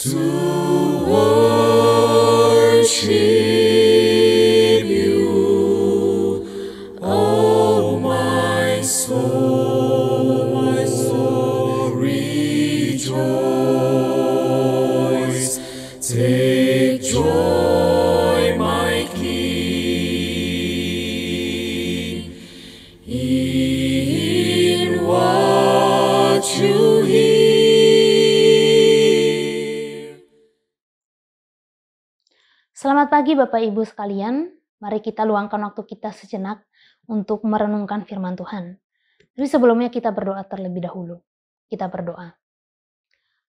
to worship you, oh my soul, rejoice. Take joy, my King, in what you hear. Selamat pagi Bapak Ibu sekalian, mari kita luangkan waktu kita sejenak untuk merenungkan firman Tuhan. Tapi sebelumnya kita berdoa terlebih dahulu. Kita berdoa.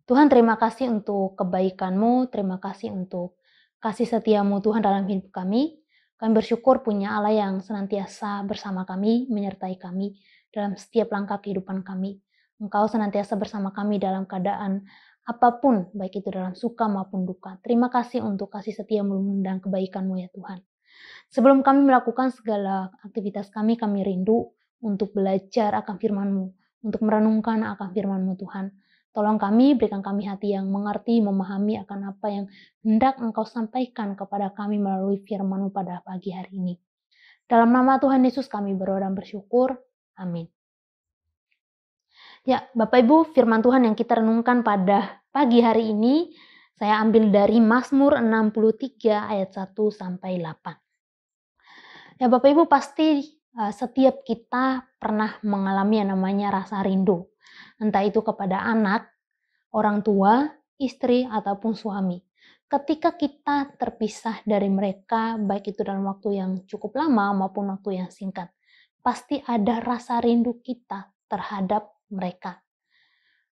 Tuhan, terima kasih untuk kebaikan-Mu, terima kasih untuk kasih setia-Mu Tuhan dalam hidup kami. Kami bersyukur punya Allah yang senantiasa bersama kami, menyertai kami dalam setiap langkah kehidupan kami. Engkau senantiasa bersama kami dalam keadaan apapun, baik itu dalam suka maupun duka. Terima kasih untuk kasih setia-Mu dan kebaikan-Mu ya Tuhan. Sebelum kami melakukan segala aktivitas kami rindu untuk belajar akan firman-Mu, untuk merenungkan akan firman-Mu Tuhan. Tolong kami, berikan kami hati yang mengerti, memahami akan apa yang hendak Engkau sampaikan kepada kami melalui firman-Mu pada pagi hari ini. Dalam nama Tuhan Yesus kami berdoa dan bersyukur. Amin. Ya, Bapak Ibu, firman Tuhan yang kita renungkan pada pagi hari ini, saya ambil dari Mazmur 63 ayat 1 sampai 8. Ya, Bapak Ibu, pasti setiap kita pernah mengalami yang namanya rasa rindu. Entah itu kepada anak, orang tua, istri, ataupun suami. Ketika kita terpisah dari mereka, baik itu dalam waktu yang cukup lama maupun waktu yang singkat, pasti ada rasa rindu kita terhadap mereka.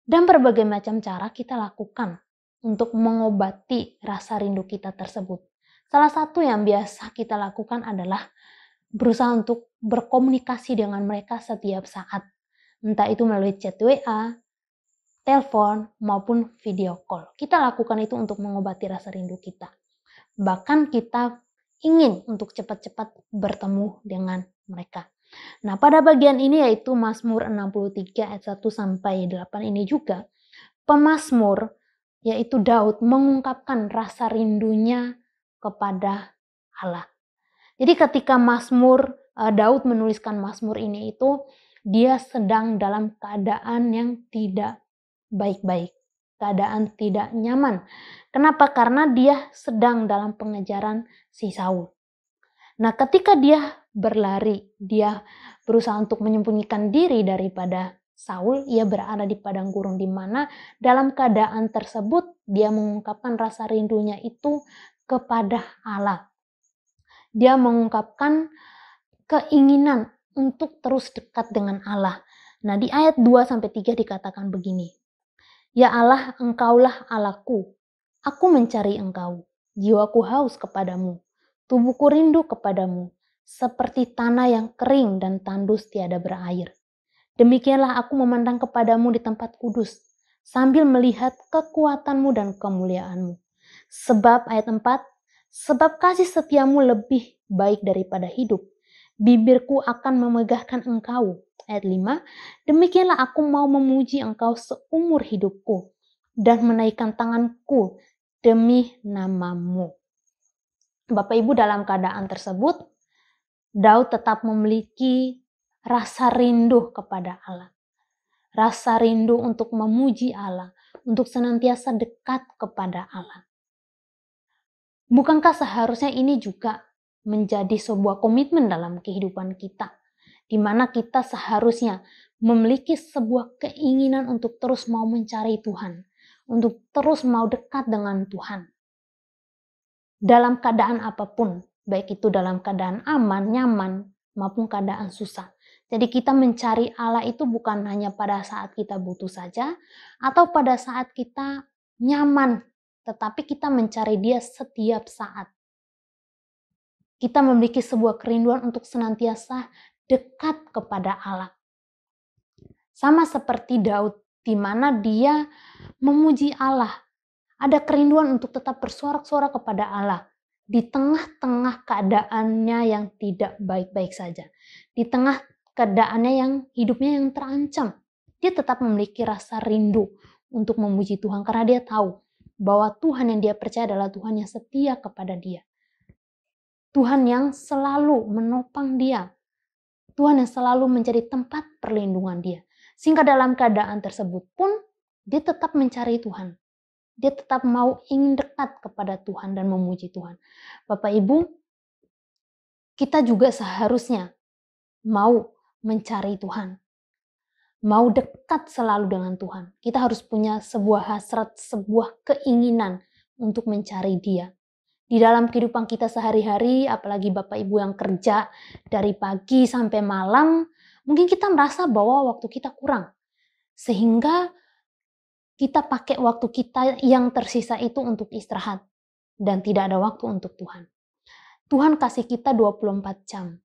Dan berbagai macam cara kita lakukan untuk mengobati rasa rindu kita tersebut. Salah satu yang biasa kita lakukan adalah berusaha untuk berkomunikasi dengan mereka setiap saat. Entah itu melalui chat WA, telepon, maupun video call. Kita lakukan itu untuk mengobati rasa rindu kita. Bahkan kita ingin untuk cepat-cepat bertemu dengan mereka. Nah, pada bagian ini yaitu Mazmur 63 ayat 1 sampai 8 ini juga, pemazmur yaitu Daud mengungkapkan rasa rindunya kepada Allah. Jadi ketika Daud menuliskan Mazmur ini itu, dia sedang dalam keadaan yang tidak baik-baik, keadaan tidak nyaman. Kenapa? Karena dia sedang dalam pengejaran si Saul. Nah, ketika dia berlari, dia berusaha untuk menyembunyikan diri daripada Saul, ia berada di padang gurun di mana dalam keadaan tersebut dia mengungkapkan rasa rindunya itu kepada Allah. Dia mengungkapkan keinginan untuk terus dekat dengan Allah. Nah, di ayat 2-3 dikatakan begini. Ya Allah, Engkaulah Allahku. Aku mencari Engkau. Jiwaku haus kepadamu. Tubuhku rindu kepadamu. Seperti tanah yang kering dan tandus tiada berair. Demikianlah aku memandang kepadamu di tempat kudus, sambil melihat kekuatanmu dan kemuliaanmu. Sebab ayat 4, sebab kasih setiamu lebih baik daripada hidup. Bibirku akan memegahkan Engkau. Ayat 5, demikianlah aku mau memuji Engkau seumur hidupku dan menaikkan tanganku demi nama-Mu. Bapak Ibu, dalam keadaan tersebut, Daud tetap memiliki rasa rindu kepada Allah. Rasa rindu untuk memuji Allah, untuk senantiasa dekat kepada Allah. Bukankah seharusnya ini juga menjadi sebuah komitmen dalam kehidupan kita, di mana kita seharusnya memiliki sebuah keinginan untuk terus mau mencari Tuhan, untuk terus mau dekat dengan Tuhan. Dalam keadaan apapun, baik itu dalam keadaan aman, nyaman, maupun keadaan susah. Jadi kita mencari Allah itu bukan hanya pada saat kita butuh saja, atau pada saat kita nyaman, tetapi kita mencari Dia setiap saat. Kita memiliki sebuah kerinduan untuk senantiasa dekat kepada Allah. Sama seperti Daud, di mana dia memuji Allah. Ada kerinduan untuk tetap bersorak-sorak kepada Allah. Di tengah-tengah keadaannya yang tidak baik-baik saja. Di tengah keadaannya yang hidupnya yang terancam. Dia tetap memiliki rasa rindu untuk memuji Tuhan karena dia tahu bahwa Tuhan yang dia percaya adalah Tuhan yang setia kepada dia. Tuhan yang selalu menopang dia. Tuhan yang selalu menjadi tempat perlindungan dia. Sehingga dalam keadaan tersebut pun dia tetap mencari Tuhan. Dia tetap mau ingin dekat kepada Tuhan dan memuji Tuhan. Bapak Ibu, kita juga seharusnya mau mencari Tuhan. Mau dekat selalu dengan Tuhan. Kita harus punya sebuah hasrat, sebuah keinginan untuk mencari Dia. Di dalam kehidupan kita sehari-hari, apalagi Bapak Ibu yang kerja dari pagi sampai malam, mungkin kita merasa bahwa waktu kita kurang. Sehingga kita pakai waktu kita yang tersisa itu untuk istirahat. Dan tidak ada waktu untuk Tuhan. Tuhan kasih kita 24 jam.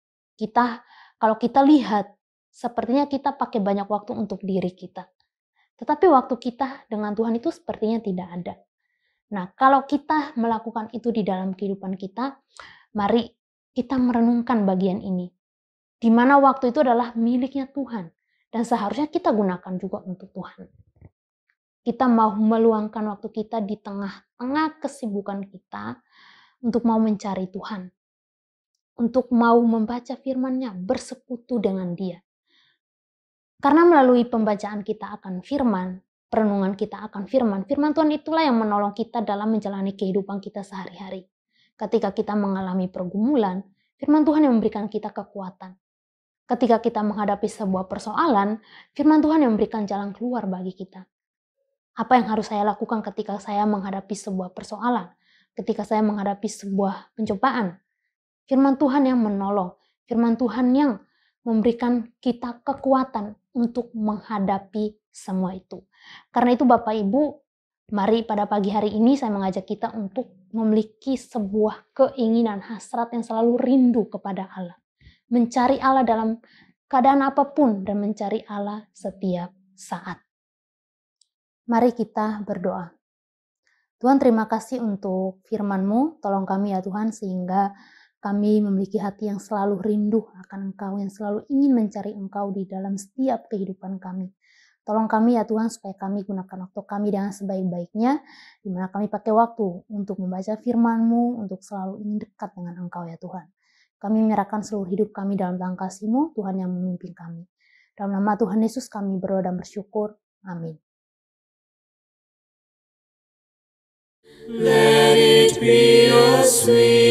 Kalau kita lihat, sepertinya kita pakai banyak waktu untuk diri kita. Tetapi waktu kita dengan Tuhan itu sepertinya tidak ada. Nah, kalau kita melakukan itu di dalam kehidupan kita, mari kita merenungkan bagian ini. Di mana waktu itu adalah miliknya Tuhan. Dan seharusnya kita gunakan juga untuk Tuhan. Kita mau meluangkan waktu kita di tengah-tengah kesibukan kita untuk mau mencari Tuhan. Untuk mau membaca firman-Nya, bersekutu dengan Dia. Karena melalui pembacaan kita akan firman, perenungan kita akan firman Tuhan itulah yang menolong kita dalam menjalani kehidupan kita sehari-hari. Ketika kita mengalami pergumulan, firman Tuhan yang memberikan kita kekuatan. Ketika kita menghadapi sebuah persoalan, firman Tuhan yang memberikan jalan keluar bagi kita. Apa yang harus saya lakukan ketika saya menghadapi sebuah persoalan? Ketika saya menghadapi sebuah pencobaan? Firman Tuhan yang menolong. Firman Tuhan yang memberikan kita kekuatan untuk menghadapi semua itu. Karena itu Bapak Ibu, mari pada pagi hari ini saya mengajak kita untuk memiliki sebuah keinginan hasrat yang selalu rindu kepada Allah. Mencari Allah dalam keadaan apapun dan mencari Allah setiap saat. Mari kita berdoa. Tuhan, terima kasih untuk firman-Mu. Tolong kami ya Tuhan, sehingga kami memiliki hati yang selalu rindu akan Engkau, yang selalu ingin mencari Engkau di dalam setiap kehidupan kami. Tolong kami ya Tuhan, supaya kami gunakan waktu kami dengan sebaik-baiknya, di mana kami pakai waktu untuk membaca firman-Mu, untuk selalu ingin dekat dengan Engkau ya Tuhan. Kami menyerahkan seluruh hidup kami dalam tangan kasih-Mu, Tuhan yang memimpin kami. Dalam nama Tuhan Yesus kami berdoa dan bersyukur. Amin. Let it be a sweet